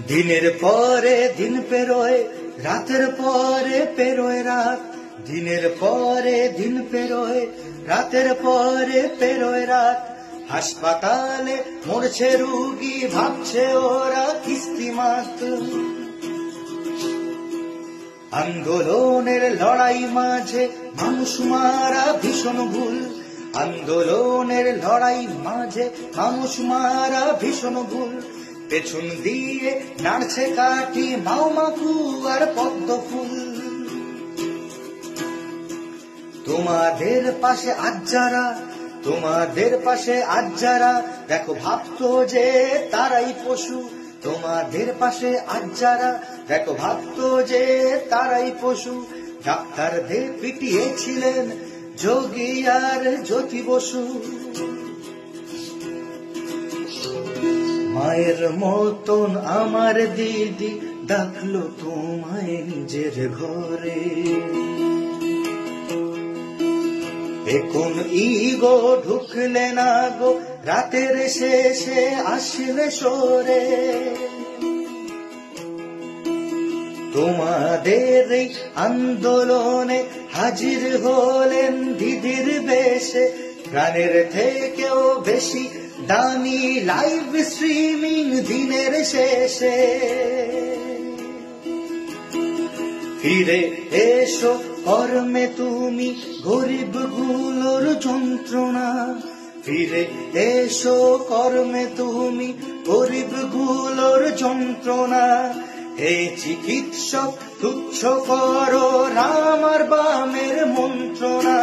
দিনের পরে দিন পেরোয়, রাতের পরে পেরোয় রাত। দিনের পরে দিন পেরোয়, রাতের পরে পেরোয় রাত। হাসপাতালে মরছে রুগী, ভাবছে ওরা কিস্তিমাত। আন্দোলনের লড়াই মাঝে মানুষ মারা ভীষণ ভুল। আন্দোলনের লড়াই মাঝে মানুষ মারা ভীষণ ভুল। পেছন দিয়ে নাড়ছে কাঠি, মাউমাকু আর পদ্ম ফুল। তোমাদের পাশে আজ যারা, তোমাদের পাশে আজ যারা, দেখো ভাবতো যে তারাই পশু। তোমাদের পাশে আজ যারা, দেখো ভাবতো যে তারাই পশু। ডাক্তারদের পিটিয়েছিলেন যোগী আর জ্যোতি বসু। মায়ের মতন আমার দিদি ডাকলো তোমায় নিজের ঘরে। এখন ইগো ঢুকলে না গো, রাতের শেষে আসলে সরে। তোমাদের এই আন্দোলনে হাজির হলেন দিদির বেশে। প্রাণের থেকেও বেশি দামি লাইভ স্ট্রিমিং দিনের শেষে। ফিরে এসো কর্মে তুমি, গরিব গুলোর যন্ত্রণা। ফিরে এসো কর্মে তুমি, গরিব গুলোর যন্ত্রণা। হে চিকিৎসক তুচ্ছ করো রাম আর বামের মন্ত্রণা।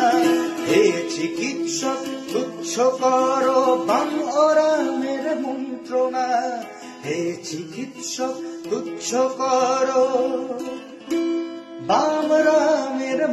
হে চিকিৎসক তুচ্ছ করো বাম ও রামের মন্ত্রণা। হে চিকিৎসক তুচ্ছ করো বাম রামের